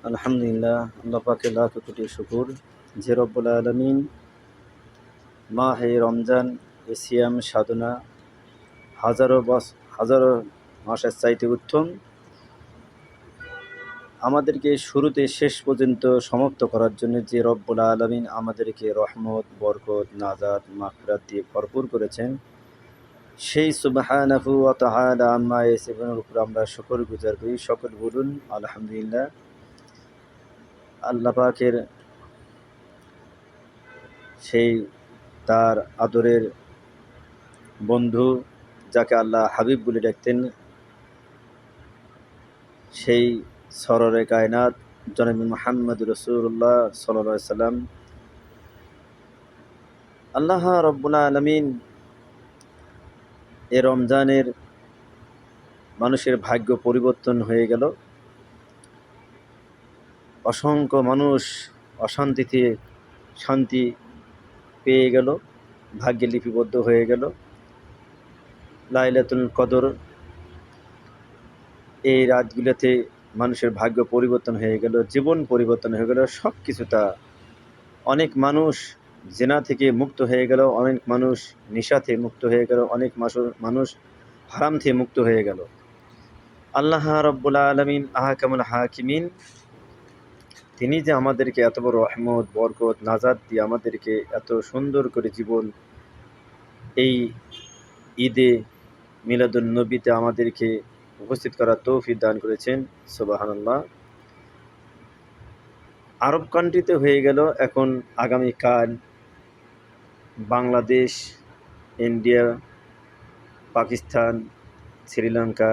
আলহামদুলিল্লাহ, আল্লাহ পাকের লাখ কোটি শুকুর যে রব্বুল আলামিন মাহে রমজান সিয়াম সাধনা হাজারো মাসের চাইতে উত্তম আমাদেরকে শুরুতে শেষ পর্যন্ত সমাপ্ত করার জন্য যে রব্বুল আলামিন আমাদেরকে রহমত, বরকত, নাজাত, মাগফিরাত দিয়ে ভরপুর করেছেন, সেই সুবহানাহু ওয়া তাআলা আম্মা ইয়াসিফুনের উপর আমরা শুকরগুজার করি। সকল বলুন আলহামদুলিল্লাহ। আল্লাহ পাকের সেই তার আদরের বন্ধু যাকে আল্লাহ হাবিব বলে ডাকতেন, সেই সররে কায়নাত জনাব মুহাম্মদ রাসূলুল্লাহ সাল্লাল্লাহু আলাইহি সাল্লাম, আল্লাহ রব্বুল আলামিন এ রমজানের মানুষের ভাগ্য পরিবর্তন হয়ে গেল। অসংখ্য মানুষ অশান্তিতে শান্তি পেয়ে গেল, ভাগ্যে লিপিবদ্ধ হয়ে গেল। লাইলাতুল কদর এই রাতগুলোতে মানুষের ভাগ্য পরিবর্তন হয়ে গেল, জীবন পরিবর্তন হয়ে গেল, সব কিছুটা। অনেক মানুষ জেনা থেকে মুক্ত হয়ে গেল, অনেক মানুষ নেশা থেকে মুক্ত হয়ে গেল, অনেক মানুষ হারাম থেকে মুক্ত হয়ে গেল। আল্লাহ রব্বুল আলামিন আহকামুল হাকিমিন, তিনি যে আমাদেরকে এত বড় রহমত, বরকত, নাজাত দিয়ে আমাদেরকে এত সুন্দর করে জীবন এই ঈদে মিলাদুন নবীতে আমাদেরকে উপস্থিত করার তৌফিক দান করেছেন। সুবহানাল্লাহ। আরব কান্ট্রিতে হয়ে গেল, এখন আগামীকাল বাংলাদেশ, ইন্ডিয়া, পাকিস্তান, শ্রীলঙ্কা,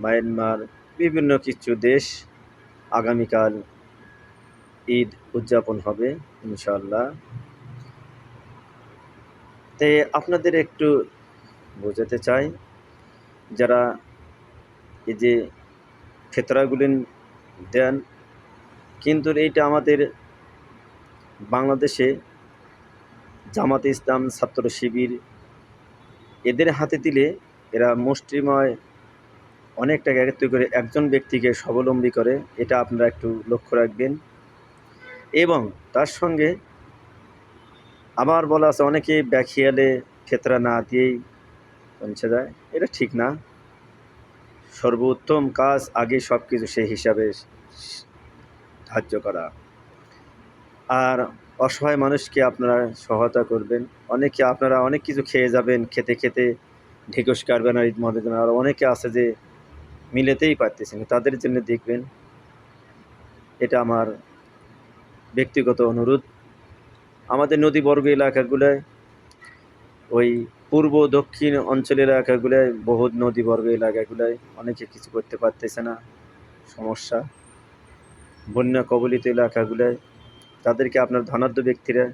মায়ানমার, বিভিন্ন কিছু দেশ আগামীকাল ঈদ উদযাপন হবে ইনশাআল্লাহ। তে আপনাদের একটু বোঝাতে চাই, যারা এই যে ফিতরাগুলি দেন, কিন্তু এইটা আমাদের বাংলাদেশে জামাতে ইসলাম, ছাত্র শিবির এদের হাতে দিলে এরা মুষ্টিময় অনেক টাকা একত্রিত করে একজন ব্যক্তিকে স্বাবলম্বী করে, এটা আপনারা একটু লক্ষ্য রাখবেন। এবং তার সঙ্গে আবার বলা আছে, অনেকে ব্যাখিয়ালে ফিতরা না দিয়েই পৌঁছে যায়, এটা ঠিক না। সর্বোত্তম কাজ আগে সব কিছু সেই হিসাবে ধার্য করা। আর অসহায় মানুষকে আপনারা সহায়তা করবেন। অনেকে আপনারা অনেক কিছু খেয়ে যাবেন, খেতে খেতে ঢেঁকুশ কাটবেন আর ঈদ মনে করবেন। আর অনেকে আছে যে মিলেতেই পারতেছেন, তাদের জন্য দেখবেন। এটা আমার ব্যক্তিগত অনুরোধ। আমাদের নদীবর্গ এলাকাগুলোয়, ওই পূর্ব দক্ষিণ অঞ্চল এলাকাগুলোয়, বহুত নদীবর্গ এলাকাগুলোয় অনেকে কিছু করতে পারতেছে না, সমস্যা। বন্যা কবলিত এলাকাগুলোয় তাদেরকে আপনার ধনাঢ্য ব্যক্তিরা,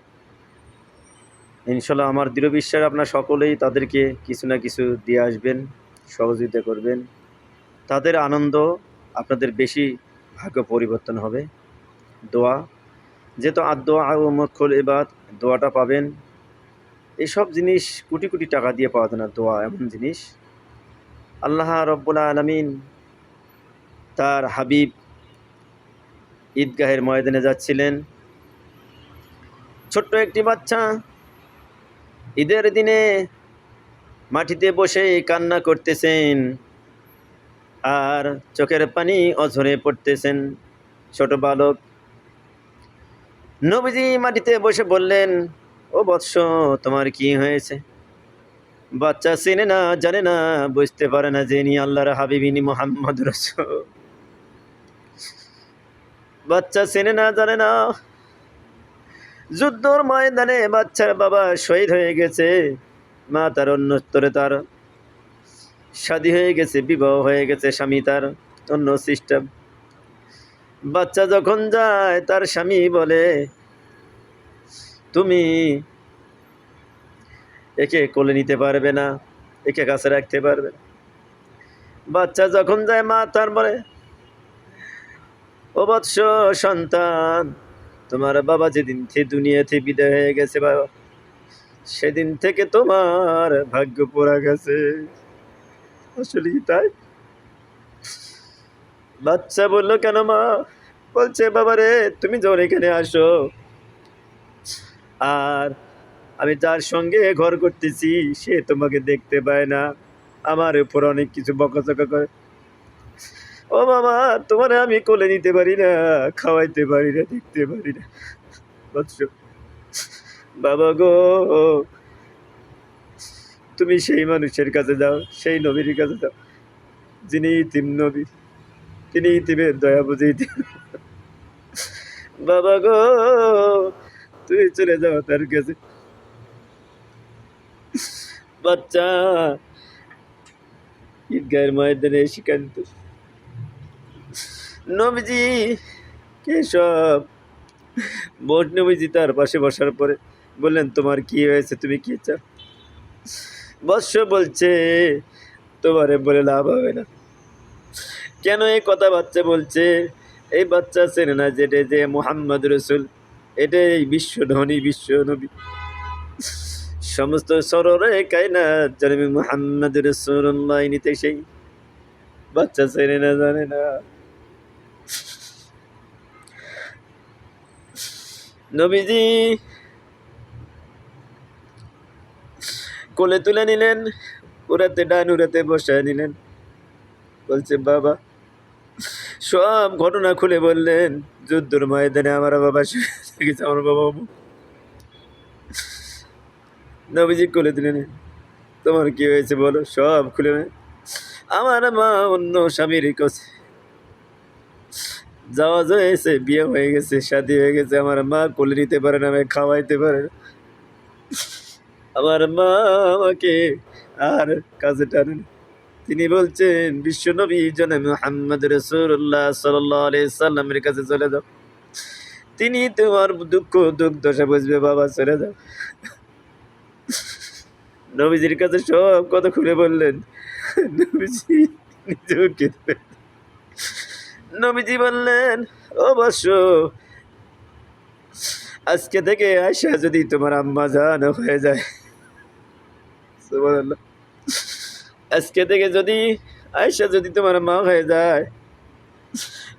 ইনশাল্লাহ আমার দৃঢ় বিশ্বাস আপনার সকলেই তাদেরকে কিছু না কিছু দিয়ে আসবেন, সহযোগিতা করবেন। তাদের আনন্দ আপনাদের বেশি ভাগ্য পরিবর্তন হবে। দোয়া, যেহেতু আদ-দোয়া ও মুখ্যুল ইবাদ, দোয়াটা পাবেন। এইসব জিনিস কোটি কোটি টাকা দিয়ে পাওয়া যায় না। দোয়া এমন জিনিস, আল্লাহ রব্বুল আলামিন তার হাবিব ঈদগাহের ময়দানে যাচ্ছিলেন। ছোট্ট একটি বাচ্চা ঈদের দিনে মাটিতে বসে কান্না করতেছেন আর চোখের পানি অঝরে পড়তেছেন। ছোট বালক নবীজি মাটিতে বসে বললেন, ও বৎস, তোমার কি হয়েছে? বাচ্চা চেনে না, জানে না, বুঝতে পারে না যে ইনি আল্লাহর হাবিব, ইনি মুহাম্মদ রাসূল। বাচ্চা চেনে না, জানে না, যুদ্ধর ময়দানে বাচ্চার বাবা শহীদ হয়ে গেছে, মা তার অন্যত্তরে তার শাদী হয়ে গেছে, বিবাহ হয়ে গেছে, স্বামী তার অন্য সিস্টেম। বাচ্চা যখন যায়, তার স্বামী বলে, তুমি একে কোলে নিতে পারবে না, একে কাছে রাখতে পারবে না। বাচ্চা যখন যায়, মা তার বলে, ও বৎস সন্তান, তোমার বাবা যেদিন থেকে দুনিয়াতে বিদায় হয়ে গেছে বাবা, সেদিন থেকে তোমার ভাগ্য পোড়া গেছে। আসলে কি তাই? বাচ্চা বলল, কেন মা? বলছে বাবা রে, তুমি যখন এখানে আসো আর আমি যার সঙ্গে ঘর করতেছি সে তোমাকে দেখতে পায় না, আমার উপর অনেক কিছু বকাঝকা করে। ও বাবা, তোমার আমি কোলে নিতে পারি না, খাওয়াইতে পারি না, দেখতে পারি না। বৎস, বাবা গো, তুমি সেই মানুষের কাছে যাও, সেই নবীর কাছে যাও যিনি ইতিম নবী, তিনি ইতিমের দয়া বুঝিতে। বাবা গো, তুমি চলে যাও তার কাছে। বাচ্চা ঈদগাহের ময়দানে এসে কাঁদত। নবীজি কেশব বোট নবীজি তার পাশে বসার পরে বললেন, তোমার কি হয়েছে, তুমি কি চাও? বৎস বলছে, তোমারে বলে লাভ হবে না। কেন এই কথা বাচ্চা বলছে? এই বাচ্চা চেনে না যেটা যে মুহাম্মদ রসুল, এটাই বিশ্ব ধনী, বিশ্ব নবী, সমস্ত সররে কায়না জনবী মুহাম্মদ রসুল্লাহ নিতে সেই বাচ্চা চেনে না, জানে না। নবীজি কোলে তুলে নিলেন, উড়াতে ডান উড়াতে বসায় নিলেন। বলছে বাবা, সব ঘটনা খুলে বললেন। যুদ্ধের ময়দানে আমার বাবা গেছে, আমার বাবা। নবীজি কোলে তুলে নিলেন, তোমার কি হয়েছে বলো, সব খুলে। আমার মা অন্য স্বামীর কাছে যাওয়া হয়েছে, বিয়ে হয়ে গেছে, শাদী হয়ে গেছে, আমার মা কোলে নিতে পারে না, আমাকে খাওয়াইতে পারে না। আমার মা আমাকে আর কাজে টানে না। তিনি বলছেন বিশ্বনবী জনাব মুহাম্মদ রাসূলুল্লাহ সাল্লাল্লাহু আলাইহি সাল্লামের কাছে চলে যাও, তিনি তোমার দুঃখ দুর্দশা বুঝবে, বাবা চলে যাও। নবীজির কাছে সব কথা খুলে বললেন। নবীজি নিজেও কেঁদে, নবীজি বললেন, ও বৎস, আজকে থেকে আয়সা যদি তোমার আম্মা জান হয়ে যায়, সুবহানাল্লাহ, আজকে থেকে যদি আয়সা যদি তোমার মা হয়ে যায়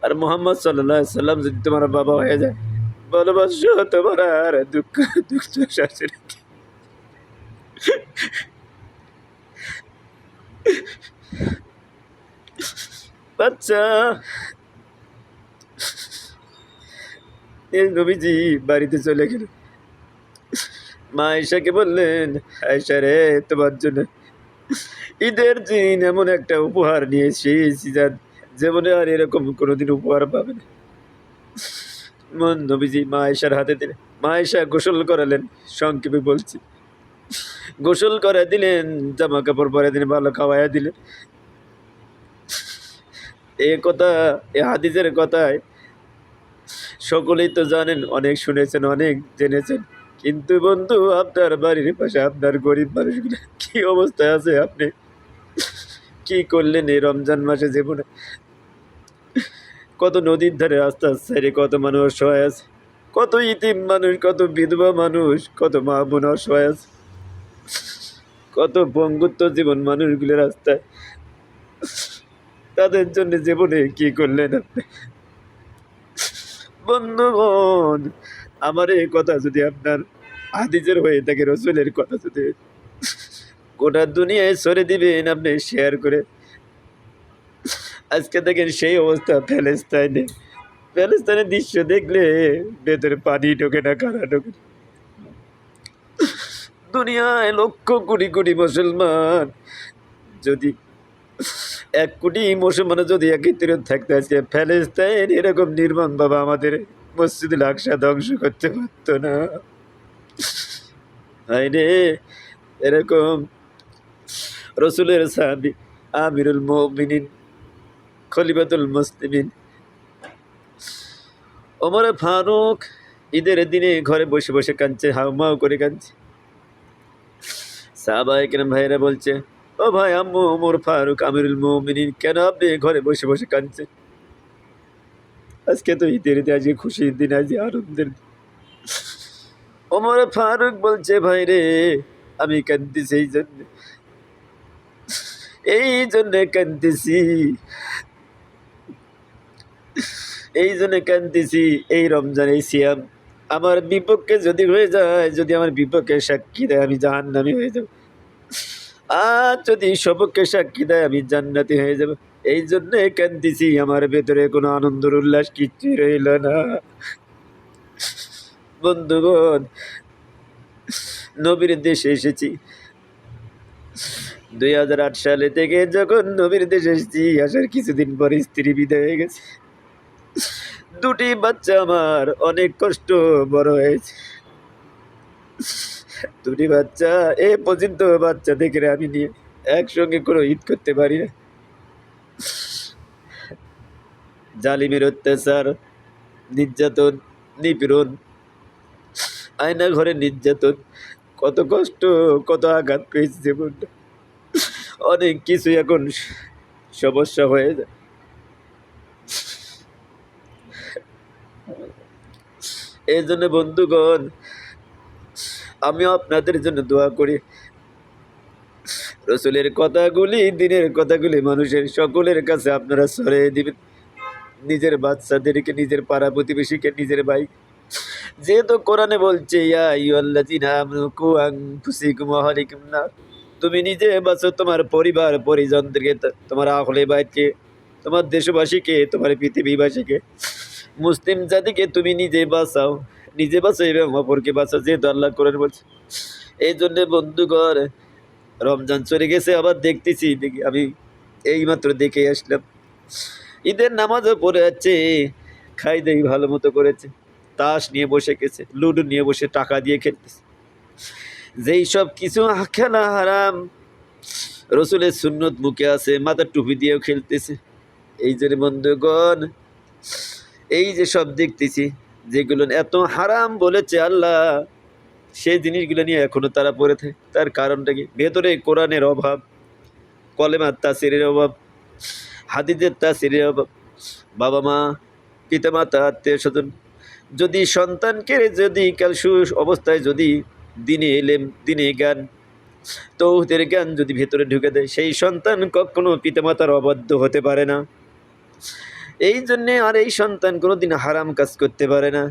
আর মুহাম্মদ সাল্লাল্লাহু আলাইহি সাল্লাম যদি তোমার বাবা হয়ে যায়, বলো বৎস, তোমার আর দুঃখ শাশুড়ি। বাচ্চা এই নবীজি বাড়িতে চলে গেল। মা আয়েশাকে বললেন, আয়েশা রে, তোমার জন্য ঈদের দিন এমন একটা উপহার নিয়ে এসেছি যা জীবনে আর এরকম কোনোদিন উপহার পাবে না। নবীজি মা আয়েশার হাতে দিলেন। মা আয়েশা গোসল করালেন, সংক্ষেপে বলছি। গোসল করে দিলেন, জামা কাপড় পরে দিলেন, ভালো খাওয়াইয়া দিলেন। এ কথা, এ হাদিসের কথায় সকলেই তো জানেন, অনেক শুনেছেন, অনেক জেনেছেন, কিন্তু বন্ধু আপনার বাড়ির পাশে আপনার গরিব মানুষগুলো কি অবস্থায় আছে, আপনি কি করলেন এই রমজান মাসে জীবনে? কত নদীর ধারে রাস্তা সাইডে কত মানুষ অসহায় আছে, কত ইতিম মানুষ, কত বিধবা মানুষ, কত মা বোন অসহায় আছে, কত বঙ্গুত্ব জীবন মানুষগুলো রাস্তায়, তাদের জন্য জীবনে কি করলেন আপনি? বন্ধুগণ, আমার এই কথা যদি আপনার হাদিসের হয়ে থাকে, রসুলের কথা যদি গোটা দুনিয়ায় ছড়ে দিবেন আপনি শেয়ার করে। আজকে দেখেন সেই অবস্থা প্যালেস্তাইনে। প্যালেস্তাইনের দৃশ্য দেখলে ভেতরে পানি ঢোকে না, কারা ঢোকে। দুনিয়ায় লক্ষ কোটি কোটি মুসলমান, যদি 1 কোটি মুসলমান যদি একত্রিত থাকতে, আজকে প্যালেস্তাইন এরকম নির্মম বাবা আমাদের মসজিদুল আকসা ধ্বংস করতে পারত না। রে, এরকম রসুলের সাহাবী আমিরুল মুমিনিন খলিফাতুল মুসলিমিন ওমর ফারুক ঈদের দিনে ঘরে বসে বসে কাঁদছে, হাউমাউ করে কাঁদছে। সাহাবায়ে কেরাম ভাইয়েরা বলছে, ও ভাই আম্মু, ওমর ফারুক আমিরুল মুমিনিন, কেন আপনি ঘরে বসে বসে কাঁদছেন? আজকে তো ঈদের দিন, আজকে খুশির দিন, আজকে আনন্দের দিন। ওমর ফারুক বলছে, ভাই রে, আমি কাঁদতেছি এই জন্যে কাঁদতেছি, এই জন্য কাঁদতেছি এই রমজান এই সিয়াম আমার বিপক্ষে যদি হয়ে যায়, যদি আমার বিপক্ষে সাক্ষী দেয় আমি জাহান্নামী হয়ে যাব, আর যদি সপক্ষে সাক্ষী দেয় আমি জান্নাতি হয়ে যাব। এই জন্য কাঁদতেছি, আমার ভেতরে কোনো আনন্দের উল্লাস কিচ্ছুই রইল না। বন্ধুগণ, নবীর দেশে এসেছি 2008 সালে থেকে, যখন নবীর দেশে এসেছি আসার কিছুদিন পরে স্ত্রী বিদায় হয়ে গেছে। দুটি বাচ্চা আমার অনেক কষ্ট বড় হয়েছে। দুটি বাচ্চা এ পর্যন্ত বাচ্চা দেখে আমি নিয়ে একসঙ্গে কোনো ঈদ করতে পারি না। জালিমের অত্যাচার, নির্যাতন, নিপীড়ন, আয়না ঘরে নির্যাতন, কত কষ্ট, কত আঘাত পেয়েছে জীবনটা, অনেক কিছু এখন সমস্যা হয়ে যায়। এই জন্য বন্ধুগণ, আমিও আপনাদের জন্য দোয়া করি, রসুলের কথাগুলি, দিনের কথাগুলি মানুষের সকলের কাছে আপনারা ছড়িয়ে দিবেন, নিজের বাচ্চাদেরকে, নিজের পাড়া প্রতিবেশীকে, নিজের ভাই। যেহেতু কোরআনে বলছে ইয়া আইয়ুহাল্লাযীনা আমানু কু আনফুসাকুম ওয়া আহলিকুম নার, তুমি নিজে বাঁচো, তোমার পরিবার পরিজনদেরকে, তোমার আহলে বাইতকে, তোমার দেশবাসীকে, তোমার পৃথিবীবাসীকে, মুসলিম জাতিকে তুমি নিজে বাঁচাও, নিজে বাঁচো এবং অপরকে বাঁচাও, যেহেতু আল্লাহ কোরআন বলছে। এই জন্য বন্ধুগণ, রমজান চলে গেছে, আবার দেখতেছি, দেখি আমি এইমাত্র দেখে আসলাম, ঈদের নামাজও পড়ে যাচ্ছে, খাই দেই ভালো মতো করেছে, তাস নিয়ে বসে গেছে, লুডো নিয়ে বসে টাকা দিয়ে খেলতেছে। যেই সব কিছু খেলা হারাম, রসুলের সুন্নত মুখে আছে, মাথার টুপি দিয়েও খেলতেছে। এই জন্য বন্ধুগণ, এই যে সব দেখতেছি যেগুলো এত হারাম বলেছে আল্লাহ, সেই জিনিসগুলো নিয়ে এখনো তারা পড়ে থাকে। তার কারণটা কি? ভেতরে কোরআনের অভাব, কলেমার তাসিরের অভাব, হাদিসের তাসিরের অভাব। বাবা মা, পিতামাতা, আত্মীয় স্বজন যদি সন্তানকে যদি কাল অবস্থায় যদি দিনে এলেম, দিনে জ্ঞান, তৌহিদের জ্ঞান যদি ভেতরে ঢুকে দেয়, সেই সন্তান কখনো পিতামাতার অবাধ্য হতে পারে না। এই জন্যে আর এই সন্তান কোনোদিন হারাম কাজ করতে পারে না।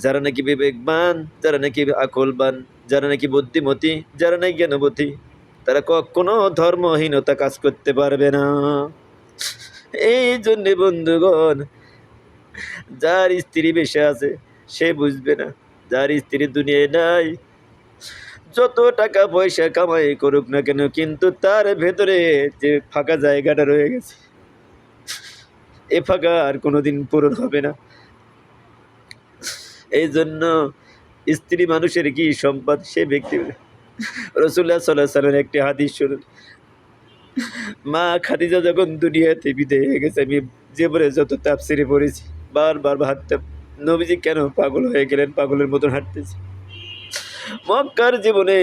যারা নাকি বিবেকবান, যারা নাকি আকলবান, যারা নাকি বুদ্ধিমতী, যারা নাকি জ্ঞানবতী, তারা কখনো ধর্মহীনতা কাজ করতে পারবে না। এই জন্যে বন্ধুগণ, যার স্ত্রী বেশি আছে সে বুঝবে না, যার স্ত্রী দুনিয়ায় নাই, যত টাকা পয়সা কামাই করুক না কেন, কিন্তু তার ভেতরে যে ফাঁকা জায়গাটা রয়ে গেছে, এ ফাঁকা আর কোনোদিন পূরণ হবে না। এই জন্য স্ত্রী মানুষের কি সম্পদ, সে ব্যক্তি। রাসূলুল্লাহ সাল্লাল্লাহু আলাইহি ওয়াসাল্লামের একটি হাদিস শুনুন। মা খাদিজা যখন দুনিয়াতে বিদায় হয়ে গেছে, আমি জীবনে যত তাফসিরে পড়েছি, বারবার ভাবতাম নবীজি কেন পাগল হয়ে গেলেন, পাগলের মতন হাঁটতেছে। মক্কার জীবনে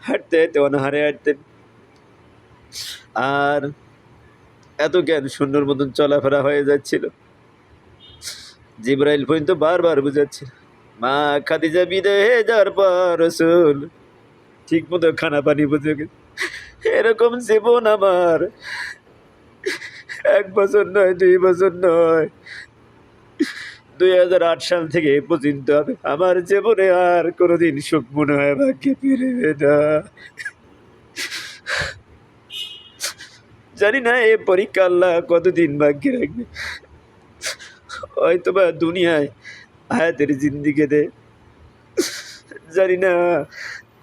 হাঁটতে হাঁটতে অনাহারে হাঁটতেন, আর এত জ্ঞান শূন্যর মতন চলাফেরা হয়ে যাচ্ছিল। জিবরাইল পর্যন্ত বারবার বুঝাচ্ছিল। মা খাদিজা বিদায় হয়ে যাওয়ার পর রাসূল ঠিক মতো খানা পানি বুঝে গেছে। এরকম জীবন আমার 1 বছর নয়, 2 বছর নয়, 2008 সাল থেকে এ পর্যন্ত আমার জীবনে আর কোনোদিন সুখ মনে হয় ভাগ্যে ফিরবে না। জানি না এ পরীক্ষা আল্লাহ কতদিন ভাগ্যে রাখবে। হয়তোবা দুনিয়ায় হায়াতের জিন্দিগিতে জানি না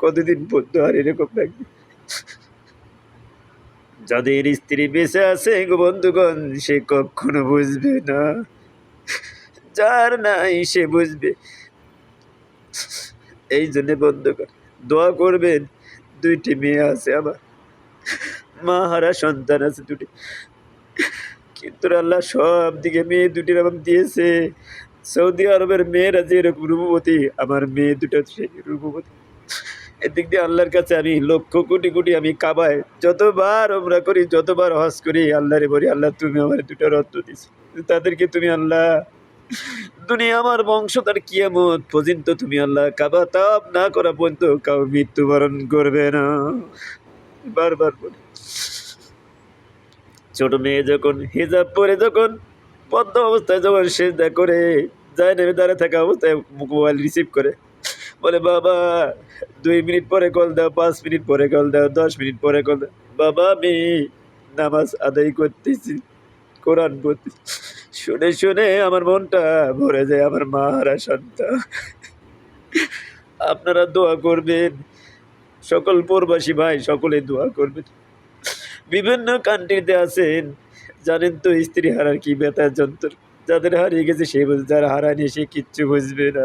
কতদিন পর্যন্ত আর এরকম থাকবে। যাদের স্ত্রী বেঁচে আছে গো বন্ধুগণ, সে কখনো বুঝবে না, যার নাই সে বুঝবে। এই জন্য বন্ধুগণ, দোয়া করবেন। 2টি মেয়ে আছে আমার, মা হারা সন্তান আছে 2টি, কিন্তু আল্লাহ সব দিকে মেয়ে 2টির আমাকে দিয়েছে। সৌদি আরবের মেয়েরা যেরকম রূপবতী, আমার মেয়ে 2টা সেই রূপবতী। এদিক দিয়ে আল্লাহর কাছে আমি লক্ষ কোটি কোটি, আমি কাবায় যতবার উমরা করি, যতবার হজ করি, আল্লাহরে বলি আল্লাহ তুমি আমার 2টা রত্ন দিয়েছি, তাদেরকে তুমি আল্লাহ দুনিয়া আমার বংশ তার কিয়ামত পর্যন্ত তুমি আল্লাহ কাবা তাওয়াফ না করা পর্যন্ত কাউ মৃত্যুবরণ করবে না। বারবার বলি, ছোট মেয়ে যখন হিজাব পরে যখন বদ্ধ অবস্থায় যখন সেজদা করে যায় নেমে দাঁড়িয়ে থাকা অবস্থায় মোবাইল রিসিভ করে বলে, বাবা 2 মিনিট পরে কল দাও, 5 মিনিট পরে কল দাও, 10 মিনিট পরে কল দাও। বাবা আমি নামাজ আদায় করতেছি, কোরআন পড়তেছি। শুনে শুনে আমার মনটা ভরে যায়, আমার মা হারা সন্তান। আপনারা দোয়া করবেন, সকল প্রবাসী ভাই সকলে দোয়া করবেন। বিভিন্ন কান্ট্রিতে আছেন, জানেন তো স্ত্রী হারার কি ব্যথা যন্ত্র। যাদের হারিয়ে গেছে সে বুঝবে, যারা হারায়নি সে কিচ্ছু বুঝবে না।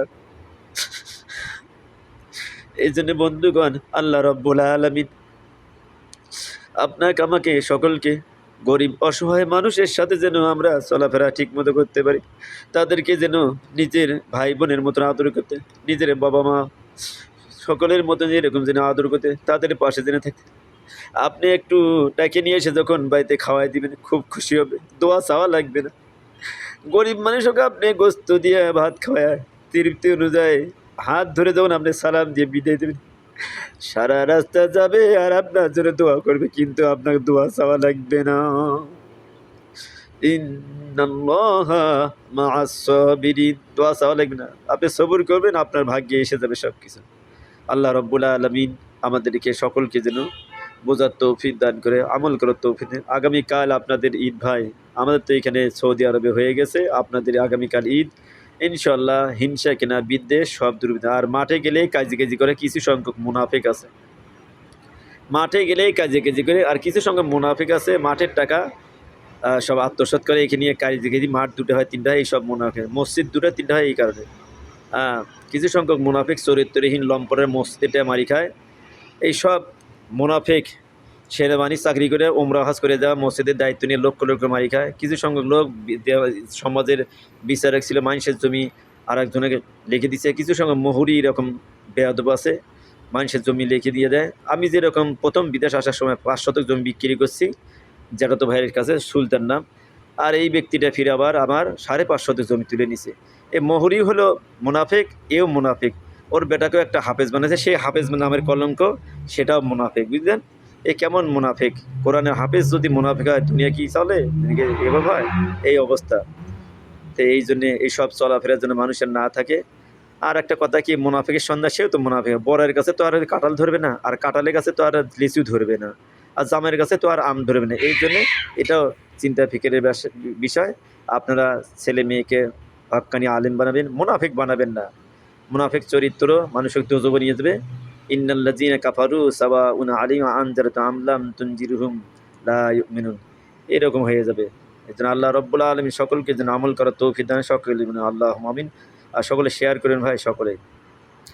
এই জন্য বন্ধুগণ, আল্লাহ রব্বুল আলামিন আপনাকে আমাকে সকলকে গরিব অসহায় মানুষের সাথে যেন আমরা চলাফেরা ঠিক মতো করতে পারি, তাদেরকে যেন নিজের ভাই বোনের মতন আদর করতে, নিজের বাবা মা সকলের মতন এরকম যেন আদর করতে, তাদের পাশে যেন থাকতে। আপনি একটু ডেকে নিয়ে এসে যখন বাড়িতে খাওয়াই দিবেন খুব খুশি হবে, দোয়া চাওয়া লাগবে না। গরিব মানুষকে আপনি গোস্ত দিয়ে ভাত খাওয়ায় তৃপ্তি অনুযায়ী হাত ধরে যখন আপনি সালাম দিয়ে বিদায় দেবেন, সারা রাস্তা যাবে আর আপনার জন্য দোয়া করবে, কিন্তু আপনাকে দোয়া চাওয়া লাগবে না। ইন্নাল্লাহা মাআস সাবিরিন, দোয়া চাওয়া লাগবে না, আপনি সবর করবেন, আপনার ভাগ্যে এসে যাবে সব কিছু। আল্লাহ রব্বুল আলামিন আমাদেরকে সকলকে যেন বোঝার তৌফিক দান করে, আমল করার তৌফিক দেন। আগামীকাল আপনাদের ঈদ ভাই, আমাদের তো এখানে সৌদি আরবে হয়ে গেছে, আপনাদের আগামীকাল ঈদ। ইনশাল্লাহ হিংসা কেনা বিদ্বেষ সব দূর। আর মাঠে গেলে কাজি কাজি করে কিছু সংখ্যক মুনাফিক আছে, মাঠে গেলেই কাজি কাজি করে, আর কিছু সংখ্যক মুনাফিক আছে মাঠের টাকা সব আত্মসাৎ করে, এখানে নিয়ে কাজি কাজি, মাঠ দুটো হয় তিনটা হয়, এইসব মুনাফিক, মসজিদ দুটো তিনটা হয় এই কারণে। কিছু সংখ্যক মুনাফিক চরিত্রহীন লম্পটের মসজিদে মারি খায়, এইসব মুনাফিক সেনাবাহিনী চাকরি করে ওমরা হজ করে দেওয়া মসজিদের দায়িত্ব নিয়ে লক্ষ লক্ষ মারি খায়। কিছু সংখ্যক লোক সমাজের বিচারক ছিল, মানুষের জমি আর একজনকে লিখে দিচ্ছে। কিছু সংখ্যক মহুরি এরকম বেয়াদব আছে, মানুষের জমি লিখে দিয়ে দেয়। আমি যেরকম প্রথম বিদেশ আসার সময় 5 শতক জমি বিক্রি করছি জ্যাঠাতো ভাইয়ের কাছে, সুলতান নাম, আর এই ব্যক্তিটা ফিরে আবার আমার 5.5 শতক জমি তুলে নিছে। এই মহুরি হলো মুনাফিক, এও মুনাফিক, ওর বেটাকেও একটা হাফেজ বানাইছে, সেই হাফেজ নামের কলঙ্ক, সেটাও মুনাফিক, বুঝলেন? এ কেমন মুনাফিক! কোরআনের হাফেজ যদি মুনাফিক হয়, দুনিয়া কি চলে? এভাবে হয়? এই অবস্থা। তো এই জন্যে এইসব চলাফেরার জন্য মানুষের না থাকে। আর একটা কথা কি, মুনাফিকের সন্ধ্যা, সেও তো মুনাফিক। বরের কাছে তো আর কাঁঠাল ধরবে না, আর কাঁঠালের কাছে তো আর লিচু ধরবে না, আর জামের কাছে তো আর আম ধরবে না। এই জন্যে এটাও চিন্তা ফিকিরের বিষয়। আপনারা ছেলে মেয়েকে হক্কানি আলিম বানাবেন, মুনাফিক বানাবেন না। মুনাফিক চরিত্র মানুষকে দোজখে নিয়ে যাবে। ইন্নাল্লাযীনা কাফারু সাওয়াউন আলাইহিম আনজারতাহুম আম লাম তুনজিরহুম লা ইউমিনুন, এরকম হয়ে যাবে। এজন্য আল্লাহ রাব্বুল আলামিন সকলকে যেন আমল করার তৌফিক দান, সকলে বলেন আল্লাহুম্মা আমিন। আর সকলে শেয়ার করেন ভাই, সকলে।